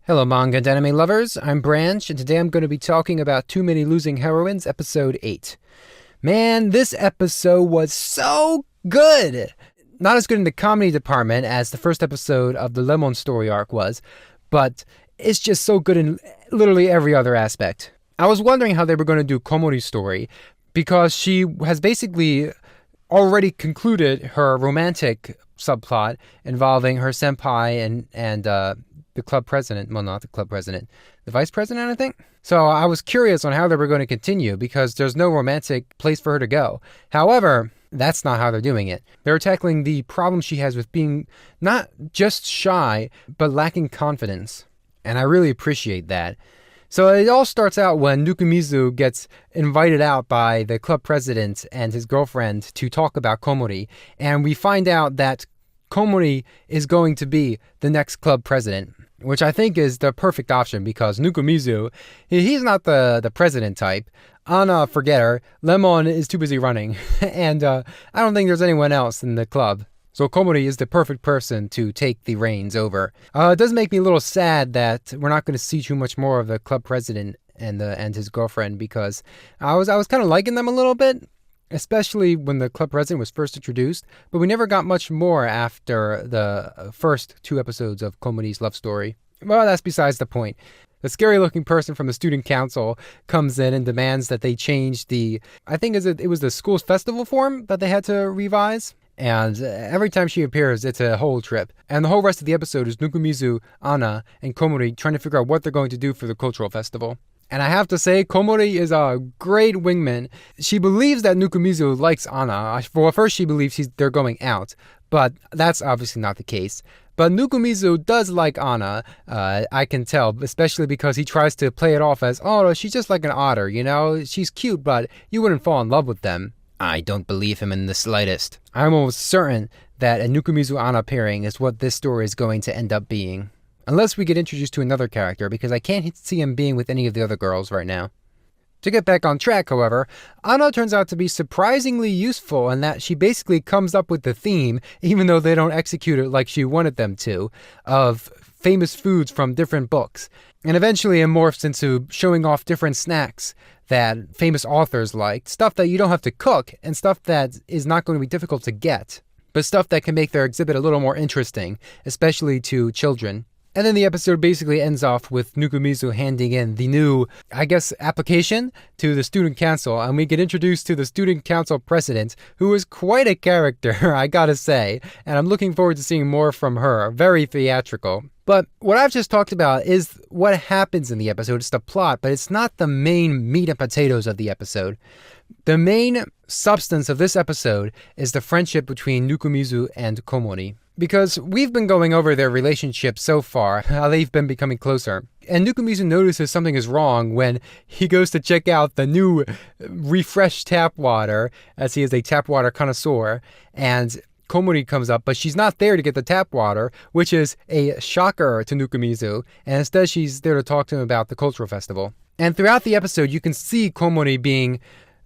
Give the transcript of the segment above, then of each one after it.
Hello manga and anime lovers, I'm Branch, and today I'm going to be talking about Too Many Losing Heroines, Episode 8. Man, this episode was so good! Not as good in the comedy department as the first episode of the Lemon story arc was, but it's just so good in literally every other aspect. I was wondering how they were going to do Komori's story, because she has basically already concluded her romantic subplot involving her senpai and the club president. Well, not the club president. The vice president, I think? So I was curious on how they were going to continue because there's no romantic place for her to go. However, that's not how they're doing it. They're tackling the problem she has with being not just shy, but lacking confidence. And I really appreciate that. So it all starts out when Nukumizu gets invited out by the club president and his girlfriend to talk about Komori. And we find out that Komori is going to be the next club president, which I think is the perfect option because Nukumizu, he's not the president type. Anna, forget her. Lemon is too busy running. And I don't think there's anyone else in the club. So Komori is the perfect person to take the reins over. It does make me a little sad that we're not going to see too much more of the club president and his girlfriend because I was kind of liking them a little bit, especially when the club president was first introduced, but we never got much more after the first two episodes of Komori's love story. Well, that's besides the point. The scary-looking person from the student council comes in and demands that they change it was the school's festival form that they had to revise. And every time she appears, it's a whole trip. And the whole rest of the episode is Nukumizu, Anna, and Komori trying to figure out what they're going to do for the cultural festival. And I have to say, Komori is a great wingman. She believes that Nukumizu likes Anna. Well, first she believes they're going out, but that's obviously not the case. But Nukumizu does like Anna, I can tell, especially because he tries to play it off as, oh, she's just like an otter, you know? She's cute, but you wouldn't fall in love with them. I don't believe him in the slightest. I'm almost certain that a Nukumizu-Anna pairing is what this story is going to end up being. Unless we get introduced to another character, because I can't see him being with any of the other girls right now. To get back on track, however, Anna turns out to be surprisingly useful in that she basically comes up with the theme, even though they don't execute it like she wanted them to, of famous foods from different books. And eventually it morphs into showing off different snacks that famous authors liked, stuff that you don't have to cook, and stuff that is not going to be difficult to get, but stuff that can make their exhibit a little more interesting, especially to children. And then the episode basically ends off with Nukumizu handing in the new, application to the student council, and we get introduced to the student council president, who is quite a character, I gotta say, and I'm looking forward to seeing more from her. Very theatrical. But what I've just talked about is what happens in the episode. It's the plot, but it's not the main meat and potatoes of the episode. The main substance of this episode is the friendship between Nukumizu and Komori. Because we've been going over their relationship so far, how they've been becoming closer. And Nukumizu notices something is wrong when he goes to check out the new refreshed tap water, as he is a tap water connoisseur, and Komori comes up, but she's not there to get the tap water, which is a shocker to Nukumizu, and instead she's there to talk to him about the cultural festival. And throughout the episode, you can see Komori being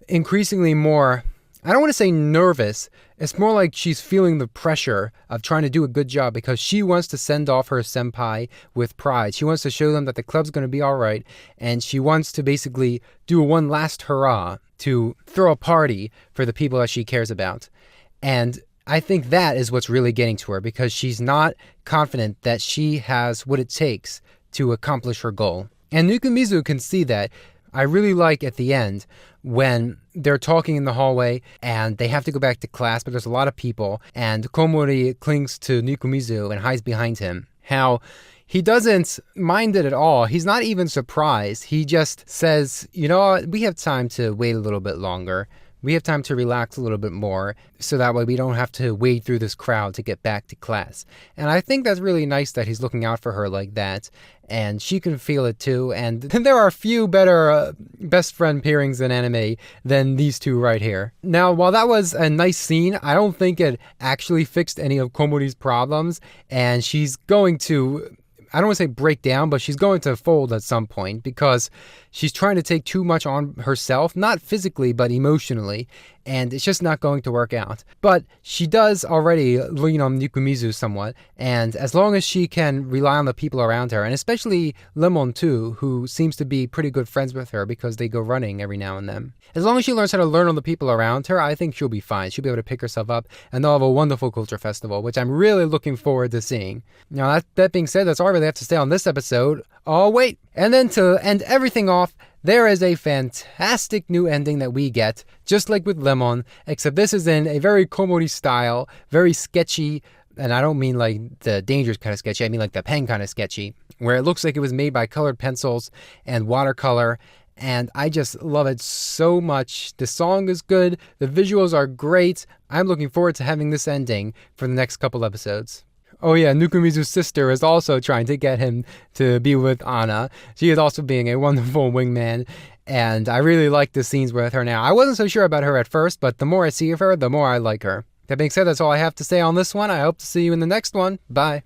increasingly more, I don't want to say nervous, it's more like she's feeling the pressure of trying to do a good job because she wants to send off her senpai with pride. She wants to show them that the club's going to be all right, and she wants to basically do one last hurrah to throw a party for the people that she cares about. And I think that is what's really getting to her because she's not confident that she has what it takes to accomplish her goal. And Nukumizu can see that. I really like at the end when they're talking in the hallway and they have to go back to class, but there's a lot of people, and Komori clings to Nukumizu and hides behind him. How he doesn't mind it at all. He's not even surprised. He just says, you know what, we have time to wait a little bit longer. We have time to relax a little bit more so that way we don't have to wade through this crowd to get back to class. And I think that's really nice that he's looking out for her like that. And she can feel it too. And there are a few better best friend pairings in anime than these two right here. Now, while that was a nice scene, I don't think it actually fixed any of Komori's problems. And she's going to I don't want to say break down, but she's going to fold at some point because she's trying to take too much on herself, not physically, but emotionally, and it's just not going to work out. But she does already lean on Nukumizu somewhat, and as long as she can rely on the people around her, and especially Lemon too, who seems to be pretty good friends with her because they go running every now and then. As long as she learns how to learn on the people around her, I think she'll be fine. She'll be able to pick herself up, and they'll have a wonderful culture festival, which I'm really looking forward to seeing. Now, that being said, that's all I really have to say on this episode. Oh, wait! And then to end everything off, there is a fantastic new ending that we get, just like with Lemon, except this is in a very Komori style, very sketchy, and I don't mean like the dangerous kind of sketchy, I mean like the pen kind of sketchy, where it looks like it was made by colored pencils and watercolor, and I just love it so much. The song is good, the visuals are great. I'm looking forward to having this ending for the next couple episodes. Oh yeah, Nukumizu's sister is also trying to get him to be with Anna. She is also being a wonderful wingman, and I really like the scenes with her now. I wasn't so sure about her at first, but the more I see of her, the more I like her. That being said, that's all I have to say on this one. I hope to see you in the next one. Bye.